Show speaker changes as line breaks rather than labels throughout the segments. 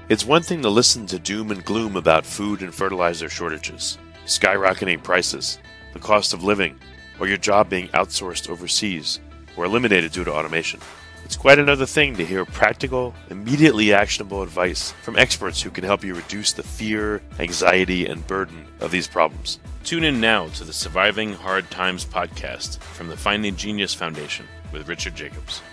It's one thing to listen to doom and gloom about food and fertilizer shortages, skyrocketing prices, the cost of living, or your job being outsourced overseas or eliminated due to automation. It's quite another thing to hear practical, immediately actionable advice from experts who can help you reduce the fear, anxiety, and burden of these problems. Tune in now to the Surviving Hard Times podcast from the Finding Genius Foundation with Richard Jacobs.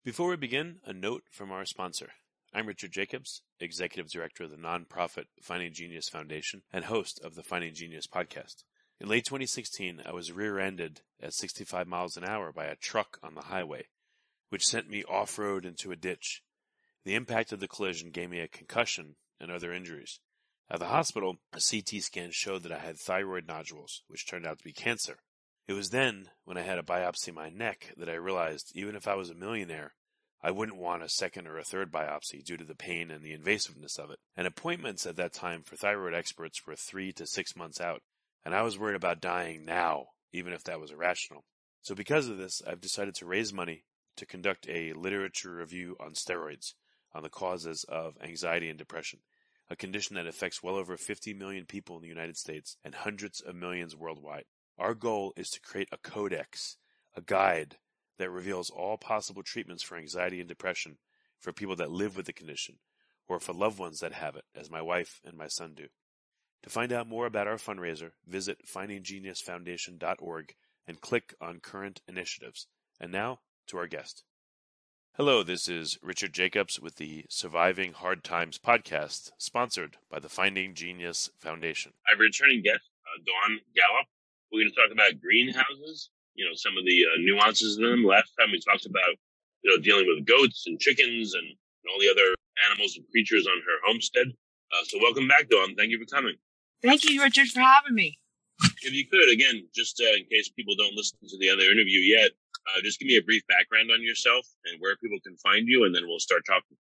Before we begin, a note from our sponsor. I'm Richard Jacobs, Executive Director of the nonprofit Finding Genius Foundation and host of the Finding Genius podcast. In late 2016, I was rear-ended at 65 miles an hour by a truck on the highway, which sent me off-road into a ditch. The impact of the collision gave me a concussion and other injuries. At the hospital, a CT scan showed that I had thyroid nodules, which turned out to be cancer. It was then, when I had a biopsy of my neck, that I realized even if I was a millionaire, I wouldn't want a second or a third biopsy due to the pain and the invasiveness of it. And appointments at that time for thyroid experts were 3 to 6 months out. And I was worried about dying now, even if that was irrational. So because of this, I've decided to raise money to conduct a literature review on steroids, on the causes of anxiety and depression, a condition that affects well over 50 million people in the United States and hundreds of millions worldwide. Our goal is to create a codex, a guide that reveals all possible treatments for anxiety and depression for people that live with the condition, or for loved ones that have it, as my wife and my son do. To find out more about our fundraiser, visit findinggeniusfoundation.org and click on Current Initiatives. And now, to our guest. Hello, this is Richard Jacobs with the Surviving Hard Times podcast, sponsored by the Finding Genius Foundation. I have a returning guest, Dawn Gallop. We're going to talk about greenhouses, some of the nuances in them. Last time we talked about, dealing with goats and chickens and all the other animals and creatures on her homestead. So welcome back, Dawn. Thank you for coming.
Thank you, Richard, for having me.
If you could, again, just in case people don't listen to the other interview yet, just give me a brief background on yourself and where people can find you, and then we'll start talking.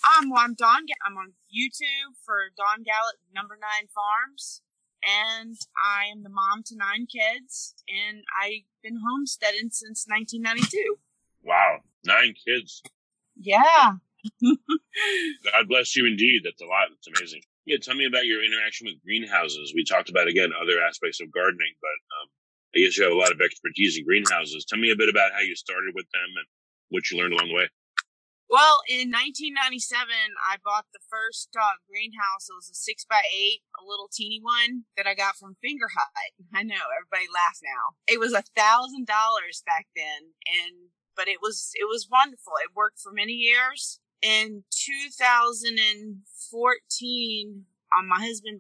I'm Dawn. I'm on YouTube for Dawn Gallop, number 9 Farms, and I am the mom to 9 kids, and I've been homesteading since 1992.
Wow, 9 kids.
Yeah.
God bless you indeed. That's a lot. That's amazing. Yeah, tell me about your interaction with greenhouses. We talked about, again, other aspects of gardening, but I guess you have a lot of expertise in greenhouses. Tell me a bit about how you started with them and what you learned along the way.
Well, in 1997, I bought the first greenhouse. It was a 6x8, a little teeny one that I got from Finger Hut. I know, everybody laughs now. It was $1,000 back then, but it was wonderful. It worked for many years. In 2014, my husband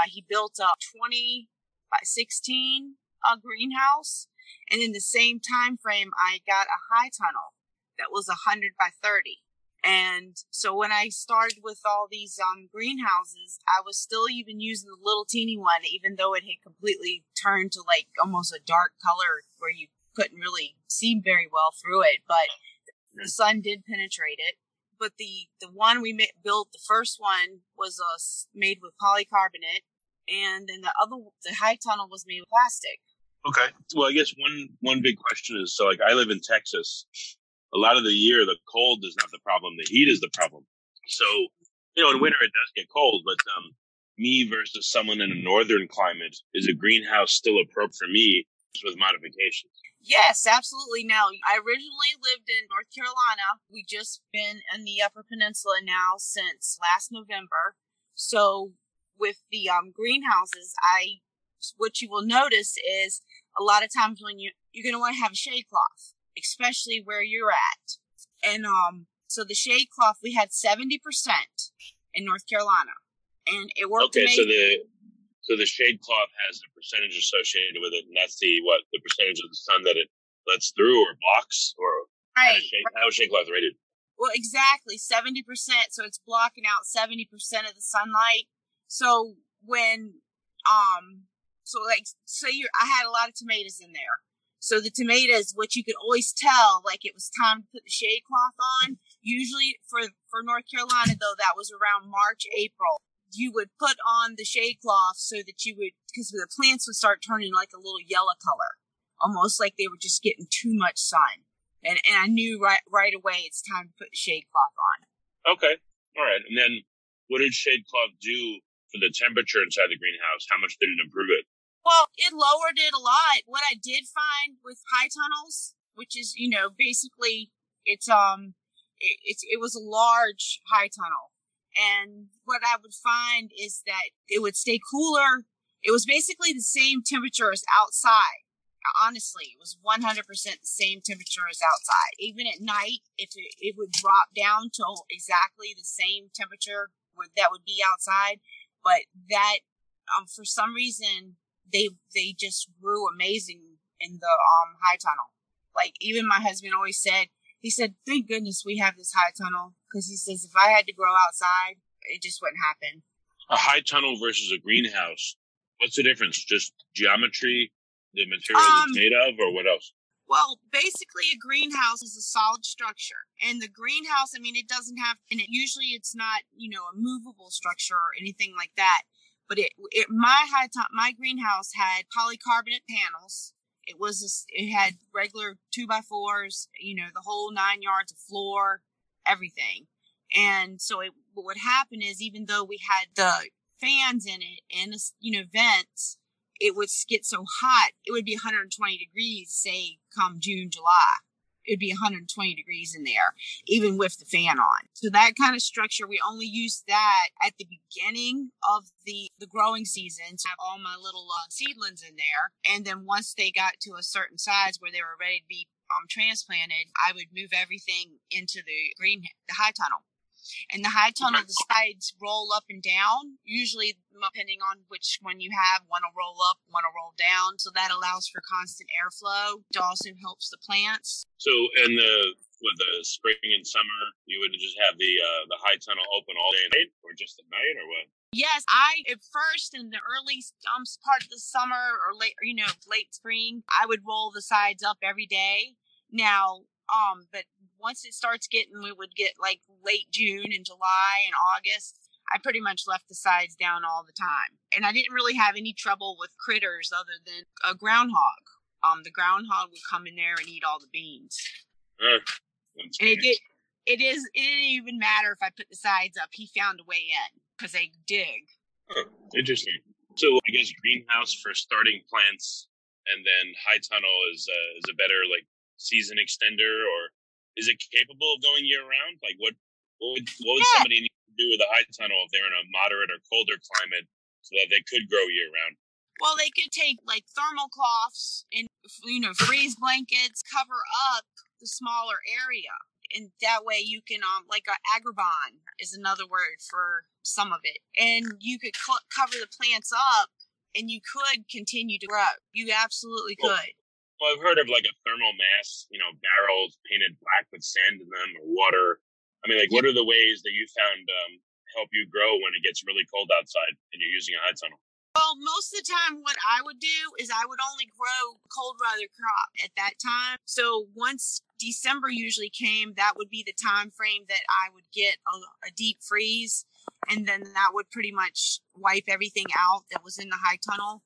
he built a 20 by 16 greenhouse. And in the same time frame, I got a high tunnel that was 100 by 30. And so when I started with all these greenhouses, I was still even using the little teeny one, even though it had completely turned to like almost a dark color where you couldn't really see very well through it. But the sun did penetrate it. But the one we built, the first one was made with polycarbonate, and then the high tunnel was made with plastic.
Okay. Well, I guess one big question is, so like I live in Texas. A lot of the year, the cold is not the problem. The heat is the problem. So, in winter it does get cold, but me versus someone in a northern climate, is a greenhouse still appropriate for me with modifications?
Yes, absolutely. Now, I originally lived in North Carolina. We just been in the Upper Peninsula now since last November. So with the greenhouses, what you will notice is a lot of times when you're going to want to have a shade cloth, especially where you're at. And so the shade cloth, we had 70% in North Carolina. And it worked amazing.
So the shade cloth has a percentage associated with it, and that's the percentage of the sun that it lets through or blocks, or
right.
How is shade cloth rated?
Well, exactly, 70%. So it's blocking out 70% of the sunlight. So when I had a lot of tomatoes in there. So the tomatoes, which you could always tell, like it was time to put the shade cloth on. Usually for North Carolina, though, that was around March, April. You would put on the shade cloth so that because the plants would start turning like a little yellow color, almost like they were just getting too much sun. And I knew right away it's time to put the shade cloth on.
Okay. All right. And then what did shade cloth do for the temperature inside the greenhouse? How much did it improve it?
Well, it lowered it a lot. What I did find with high tunnels, which is, basically it was a large high tunnel. And what I would find is that it would stay cooler. It was basically the same temperature as outside. Honestly, it was 100% the same temperature as outside. Even at night, it would drop down to exactly the same temperature that would be outside. But that, for some reason, they just grew amazing in the high tunnel. Like, even my husband always said, he said, thank goodness we have this high tunnel, because he says if I had to grow outside, it just wouldn't happen.
A high tunnel versus a greenhouse, what's the difference? Just geometry, the material it's made of, or what else?
Well, basically a greenhouse is a solid structure. And the greenhouse, it doesn't have, usually it's not, a movable structure or anything like that. But my greenhouse had polycarbonate panels. It had regular 2x4s, the whole 9 yards of floor, everything. And so what would happen is, even though we had the fans in it and, vents, it would get so hot, it would be 120 degrees, say, come June, July. It'd be 120 degrees in there, even with the fan on. So that kind of structure, we only used that at the beginning of the growing season to have all my little seedlings in there. And then once they got to a certain size where they were ready to be transplanted, I would move everything into the high tunnel. And the high tunnel, the sides roll up and down, usually depending on which one you have. One will roll up, one will roll down. So that allows for constant airflow. It also helps the plants.
So in the spring and summer, you would just have the high tunnel open all day and night, or just at night, or what?
Yes, at first in the early part of the summer or late spring, I would roll the sides up every day. Now, but once it starts we would get like late June and July and August, I pretty much left the sides down all the time. And I didn't really have any trouble with critters other than a groundhog. The groundhog would come in there and eat all the beans. And it didn't even matter if I put the sides up. He found a way in because they dig.
Oh, interesting. So I guess greenhouse for starting plants, and then high tunnel is a better season extender, or is it capable of going year round? Like what would somebody need to do with a high tunnel if they're in a moderate or colder climate so that they could grow year round?
Well, they could take thermocloths and freeze blankets, cover up the smaller area, and that way you can like a agribon is another word for some of it, and you could cover the plants up, and you could continue to grow. You absolutely could.
Well, I've heard of a thermal mass, barrels painted black with sand in them or water. What are the ways that you found help you grow when it gets really cold outside and you're using a high tunnel?
Well, most of the time what I would do is I would only grow cold weather crop at that time. So once December usually came, that would be the time frame that I would get a deep freeze. And then that would pretty much wipe everything out that was in the high tunnel.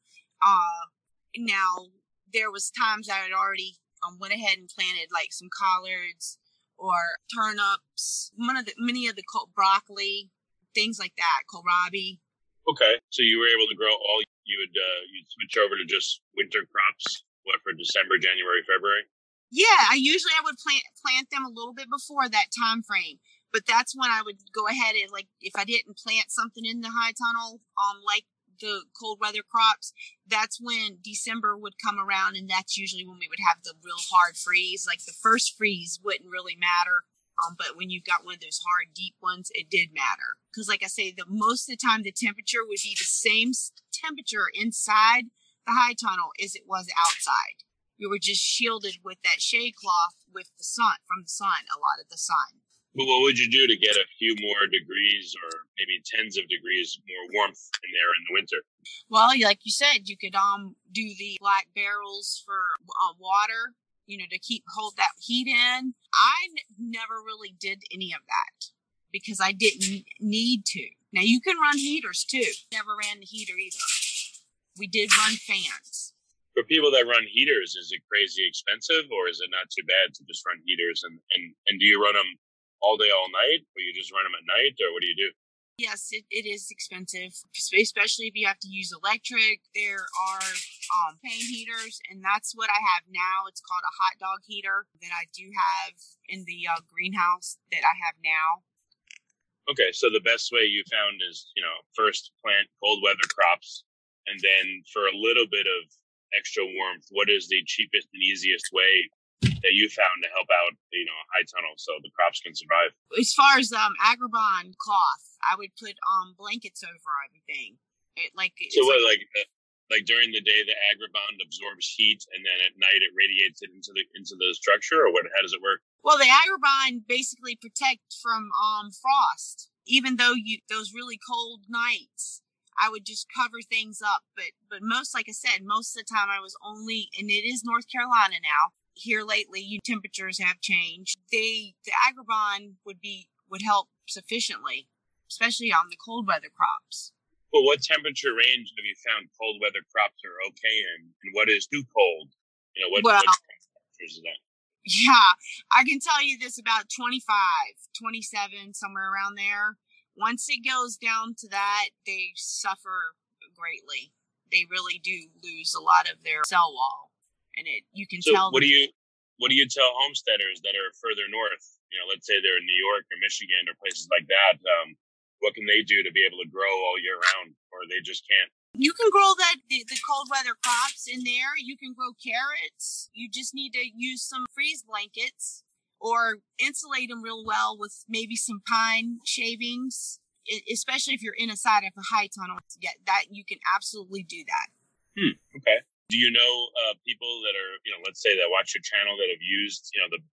Now, there was times I had already went ahead and planted some collards or turnips, many of the broccoli, things like that, kohlrabi.
Okay, so you were able to grow all. You'd switch over to just winter crops, for December, January, February?
Yeah, I would plant them a little bit before that time frame, but that's when I would go ahead and if I didn't plant something in the high tunnel, like the cold weather crops, that's when December would come around, and that's usually when we would have the real hard freeze. The first freeze wouldn't really matter, but when you got one of those hard, deep ones, it did matter. Because like I say, most of the time the temperature would be the same temperature inside the high tunnel as it was outside. You were just shielded with that shade cloth with the sun, from the sun, a lot of the sun.
But what would you do to get a few more degrees, or maybe tens of degrees more warmth in there in the winter?
Well, like you said, you could do the black barrels for water, to hold that heat in. I never really did any of that because I didn't need to. Now you can run heaters too. Never ran the heater either. We did run fans.
For people that run heaters, is it crazy expensive, or is it not too bad to just run heaters? And do you run them all day, all night, or you just run them at night, or what do you do?
Yes, it is expensive, especially if you have to use electric. There are pane heaters, and that's what I have now. It's called a hot dog heater that I do have in the greenhouse that I have now.
Okay, so the best way you found is, first plant cold weather crops, and then for a little bit of extra warmth, what is the cheapest and easiest way that you found to help out, a high tunnel so the crops can survive?
As far as agribon cloth, I would put blankets over everything.
Like during the day, the agribon absorbs heat, and then at night it radiates it into the structure, or what? How does it work?
Well, the agribon basically protect from frost. Even though those really cold nights, I would just cover things up. But most, like I said, most of the time I was only, and it is North Carolina now. Here lately, temperatures have changed. The agribon would help sufficiently, especially on the cold weather crops.
Well, what temperature range have you found cold weather crops are okay in, and what is too cold? What temperatures is that?
Yeah, I can tell you this about 25, 27, somewhere around there. Once it goes down to that, they suffer greatly. They really do lose a lot of their cell wall, and you can tell.
What do you tell homesteaders that are further north? Let's say they're in New York or Michigan or places like that. What can they do to be able to grow all year round, or they just can't?
You can grow the cold weather crops in there. You can grow carrots. You just need to use some freeze blankets or insulate them real well with maybe some pine shavings, especially if you're inside of a high tunnel. Yeah, that you can absolutely do that.
Okay. Do you know people that are, let's say that watch your channel that have used,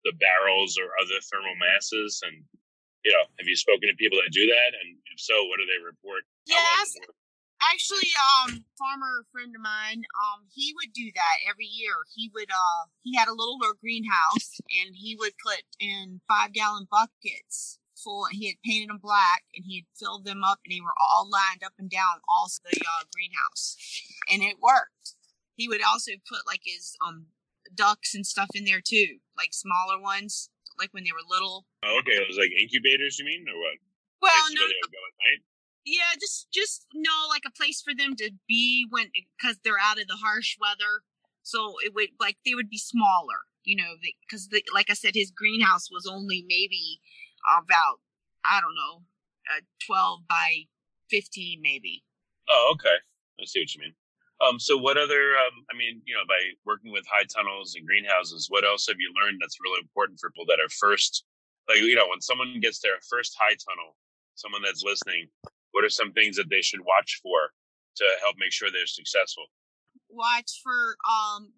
the barrels or other thermal masses, and have you spoken to people that do that? And if so, what do they report?
Yes. Actually, farmer friend of mine, he would do that every year. He had a little greenhouse, and he would put in 5-gallon buckets full. He had painted them black, and he had filled them up, and they were all lined up and down all the greenhouse, and it worked. He would also put like his ducks and stuff in there too, like smaller ones, like when they were little.
Oh, okay. It was like incubators, you mean, or what?
Well, no.
Where they would go at night?
Yeah, just like a place for them to be because they're out of the harsh weather. So it would they would be smaller, because like I said, his greenhouse was only maybe about 12 by 15 maybe.
Oh, okay. I see what you mean. So what other, by working with high tunnels and greenhouses, what else have you learned that's really important for people that are first, when someone gets their first high tunnel, someone that's listening, what are some things that they should watch for to help make sure they're successful?
Watch for,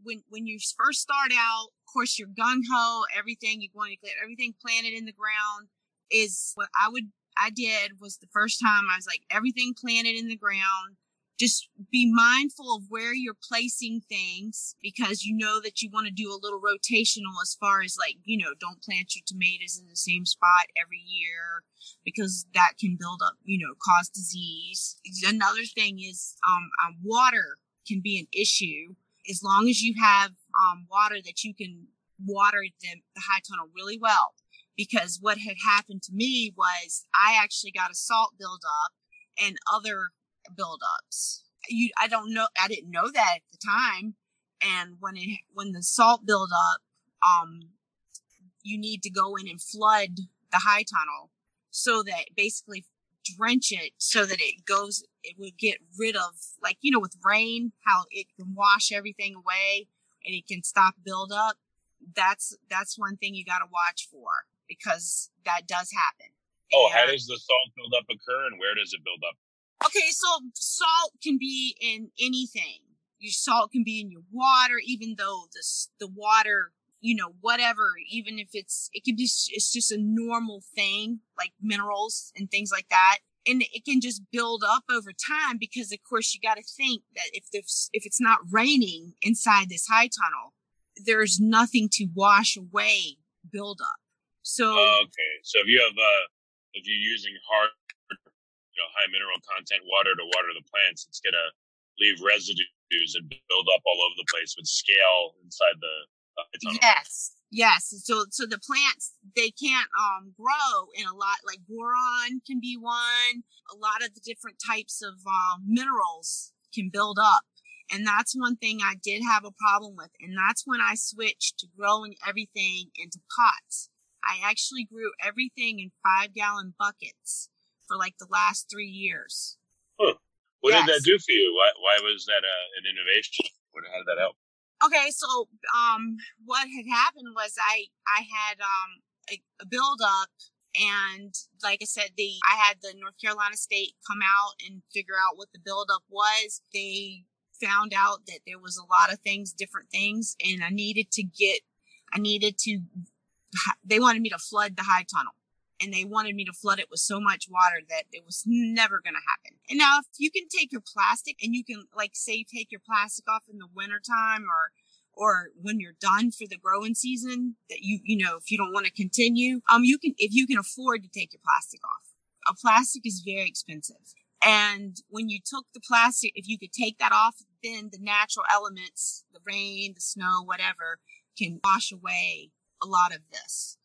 when you first start out, of course, you're gung-ho, everything, you're going to get everything planted in the ground is what I did was the first time I was like, everything planted in the ground. Just be mindful of where you're placing things, because that you want to do a little rotational as far as don't plant your tomatoes in the same spot every year, because that can build up, cause disease. Another thing is water can be an issue. As long as you have water that you can water the high tunnel really well, because what had happened to me was I actually got a salt buildup and other buildups. I didn't know that at the time. And when the salt buildup, you need to go in and flood the high tunnel, so that basically drench it so that it would get rid of, with rain, how it can wash everything away and it can stop buildup. That's one thing you got to watch for, because that does happen.
Oh, how does the salt buildup occur, and where does it build up?
Okay, so salt can be in anything. Your salt can be in your water, even though the water, whatever, even if it's just a normal thing, like minerals and things like that. And it can just build up over time, because of course you got to think that if it's not raining inside this high tunnel, there's nothing to wash away buildup. So
okay, so if you're using high mineral content water to water the plants, it's gonna leave residue
and build up all over the place with scale inside the tunnel.
Yes. So the plants, they can't grow in a lot, like boron can be one. A lot of the different types of minerals can build up. And that's one thing I did have a problem with. And that's when I switched to growing everything into pots. I actually grew everything in 5-gallon buckets for like the last 3 years.
Huh. What did that do for you? Why was that an innovation? How did that help?
Okay, so what had happened was I had a buildup, and like I said, I had the North Carolina State come out and figure out what the buildup was. They found out that there was a lot of things, different things, and they wanted me to flood the high tunnel. And they wanted me to flood it with so much water that it was never going to happen. And now if you can take your plastic and you can, like, say, take your plastic off in the wintertime or when you're done for the growing season, that if you don't want to continue, if you can afford to take your plastic off. A plastic is very expensive. And when you took the plastic, if you could take that off, then the natural elements, the rain, the snow, whatever, can wash away a lot of this.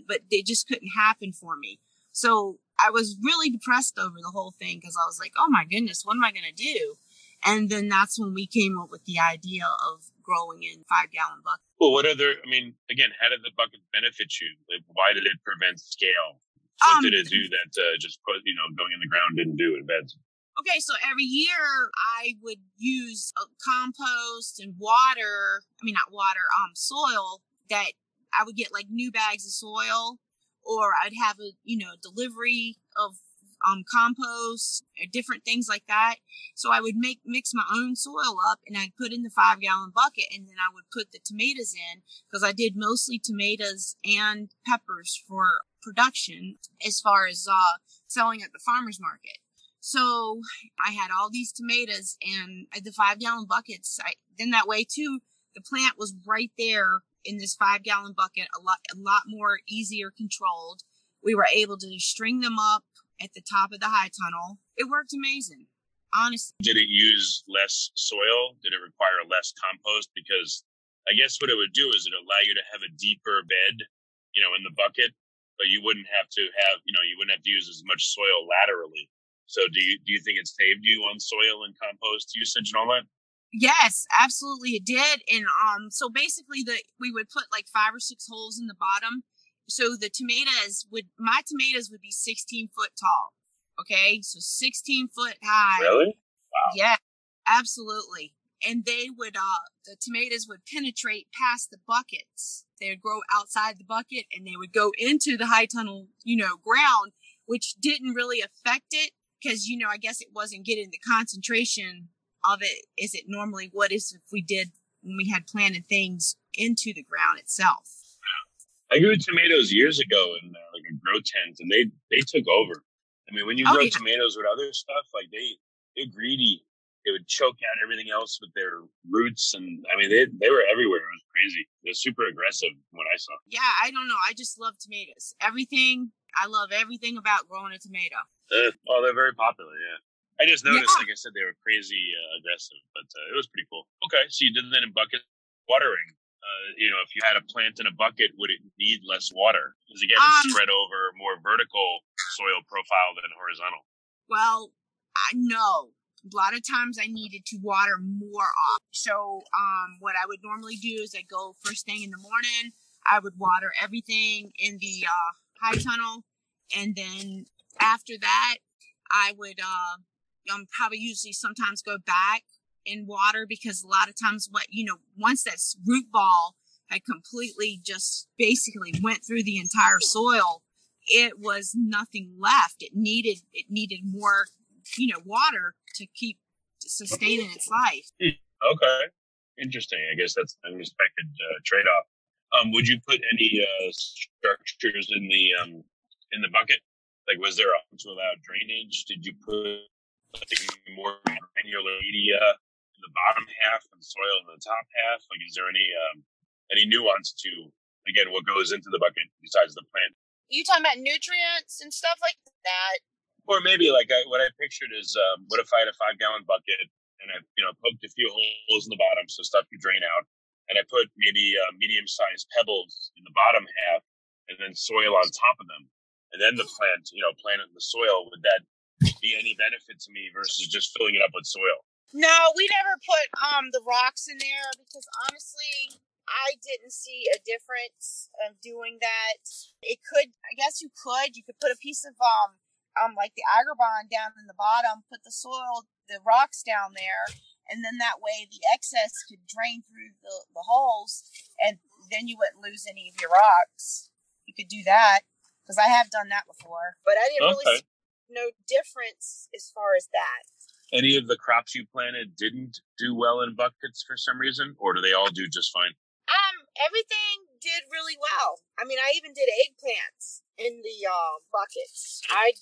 But they just couldn't happen for me. So I was really depressed over the whole thing because I was like, oh my goodness, what am I going to do? And then that's when we came up with the idea of growing in 5-gallon buckets.
Well, how did the bucket benefit you? Like, why did it prevent scale? What did it do that just going in the ground didn't do in beds?
Okay, so every year I would use compost and soil that I would get like new bags of soil, or I'd have a delivery of compost, or different things like that. So I would mix my own soil up, and I'd put in the 5-gallon bucket, and then I would put the tomatoes in, because I did mostly tomatoes and peppers for production as far as selling at the farmer's market. So I had all these tomatoes and the 5-gallon buckets. Then that way too, the plant was right there in this 5-gallon bucket, a lot more easier controlled. We were able to string them up at the top of the high tunnel. It worked amazing, honestly.
Did it use less soil? Did it require less compost? Because I guess what it would do is it allow you to have a deeper bed, in the bucket, but you wouldn't have to use as much soil laterally. So do you think it saved you on soil and compost usage and all that?
Yes, absolutely it did. And so basically we would put like 5 or 6 holes in the bottom. So my tomatoes would be 16 foot tall. Okay, so 16 foot high.
Really? Wow.
Yeah, absolutely. And they would the tomatoes would penetrate past the buckets. They would grow outside the bucket, and they would go into the high tunnel, ground, which didn't really affect it because, I guess it wasn't getting the concentration of it as it normally would if we did when we had planted things into the ground itself.
I grew tomatoes years ago in like a grow tent, and they took over. I mean, when you grow tomatoes with other stuff, like they're greedy. They would choke out everything else with their roots, and I mean, they were everywhere. It was crazy. They're super aggressive from what I saw.
Yeah, I don't know. I just love tomatoes. I love everything about growing a tomato.
Well, they're very popular, yeah. I just noticed, like I said, they were crazy aggressive, but it was pretty cool. Okay, so you did that in bucket watering. If you had a plant in a bucket, would it need less water? Because again, it's spread over more vertical soil profile than horizontal.
Well, no. A lot of times I needed to water more off. So what I would normally do is I go first thing in the morning. I would water everything in the high tunnel. And then after that, I would probably usually sometimes go back in water, because a lot of times once that root ball had completely just basically went through the entire soil, it was nothing left. It needed more water to keep sustaining its life.
Okay. Interesting. I guess that's an unexpected trade-off. Would you put any structures in the bucket? Like, was there to allow drainage? Did you put more granular media in the bottom half and soil in the top half? Like, is there any nuance to, again, what goes into the bucket besides the plant?
You talking about nutrients and stuff like that?
Or maybe what I pictured is, what if I had a 5-gallon bucket and I poked a few holes in the bottom so stuff could drain out, and I put maybe medium-sized pebbles in the bottom half, and then soil on top of them, and then the plant it in the soil. Would that be any benefit to me versus just filling it up with soil?
No, we never put the rocks in there because honestly, I didn't see a difference of doing that. It could, I guess you could put a piece of like the agribond down in the bottom, put the rocks down there, and then that way the excess could drain through the holes, and then you wouldn't lose any of your rocks. You could do that because I have done that before, but I didn't really see no difference as far as that.
Any of the crops you planted didn't do well in buckets for some reason, or do they all do just fine?
Everything did really well. I mean, I even did eggplants in the buckets. I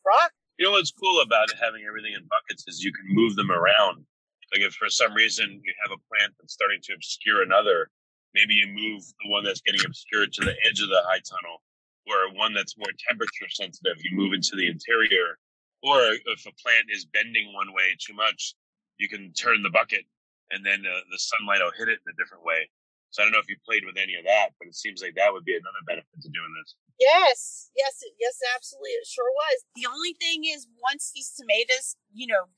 rock.
You know what's cool about having everything in buckets is you can move them around. Like if for some reason you have a plant that's starting to obscure another, maybe you move the one that's getting obscured to the edge of the high tunnel, or one that's more temperature sensitive, you move into the interior. Or if a plant is bending one way too much, you can turn the bucket and then the sunlight will hit it in a different way. So I don't know if you played with any of that, but it seems like that would be another benefit to doing this.
Yes, absolutely. It sure was. The only thing is once these tomatoes,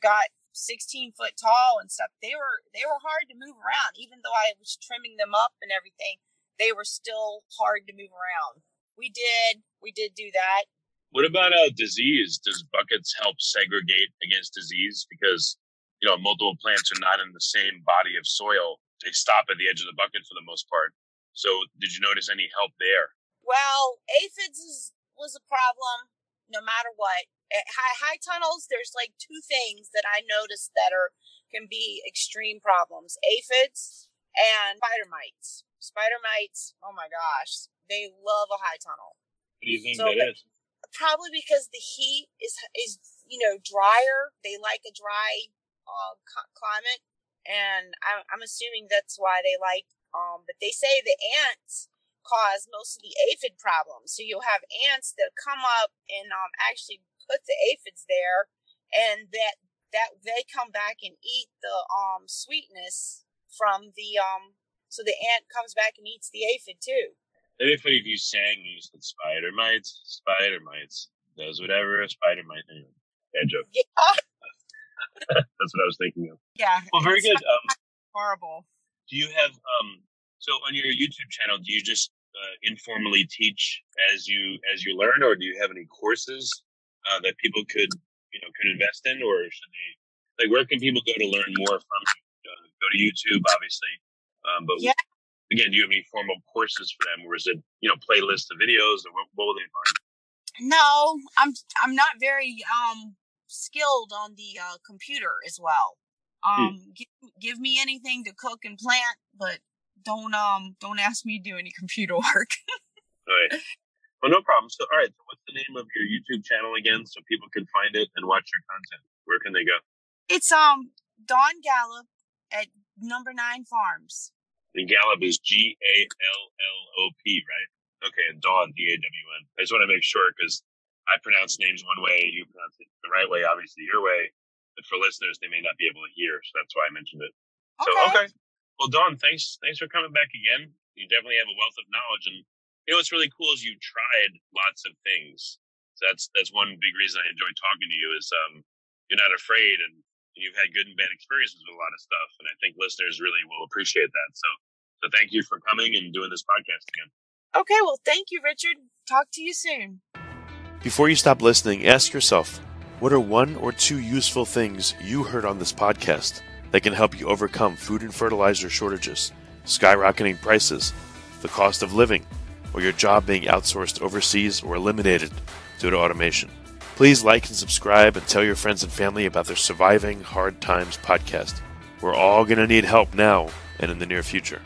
got 16 foot tall and stuff, they were hard to move around. Even though I was trimming them up and everything, they were still hard to move around. We did do that.
What about disease? Does buckets help segregate against disease? Because, multiple plants are not in the same body of soil. They stop at the edge of the bucket for the most part. So did you notice any help there?
Well, aphids was a problem no matter what. At high tunnels, there's like two things that I noticed that can be extreme problems. Aphids and spider mites. Spider mites, oh my gosh, they love a high tunnel.
What do you think that is?
Probably because the heat is drier. They like a dry climate, and I'm assuming that's why they like. But they say the ants cause most of the aphid problems. So you'll have ants that come up and actually put the aphids there, and that they come back and eat the sweetness from the So the ant comes back and eats the aphid too.
It'd be funny if you sang and you said spider mites, does whatever a spider might. Anyway, bad joke.
Yeah.
That's what I was thinking of.
Yeah.
Well, very good.
Horrible.
Do you have so on your YouTube channel? Do you just informally teach as you learn, or do you have any courses that people could invest in, or should they where can people go to learn more from you? Go to YouTube, obviously, but
yeah.
Again, do you have any formal courses for them, or is it playlists of videos, or what will they find?
No, I'm not very skilled on the computer as well. Give me anything to cook and plant, but don't ask me to do any computer work.
All right. Well, no problem. So, all right. So what's the name of your YouTube channel again, so people can find it and watch your content? Where can they go? It's
Dawn Gallop at number 9 Farms.
And Gallop is Gallop, right? Okay, and Dawn, Dawn. I just want to make sure because I pronounce names one way, you pronounce it the right way, obviously your way. But for listeners, they may not be able to hear, so that's why I mentioned it. So, okay. Well, Dawn, thanks for coming back again. You definitely have a wealth of knowledge, and what's really cool is you tried lots of things. So that's one big reason I enjoy talking to you is you're not afraid, and you've had good and bad experiences with a lot of stuff, and I think listeners really will appreciate that. So thank you for coming and doing this podcast again.
Okay, well, thank you, Richard. Talk to you soon.
Before you stop listening, ask yourself, what are 1 or 2 useful things you heard on this podcast that can help you overcome food and fertilizer shortages, skyrocketing prices, the cost of living, or your job being outsourced overseas or eliminated due to automation? Please like and subscribe and tell your friends and family about the Surviving Hard Times podcast. We're all going to need help now and in the near future.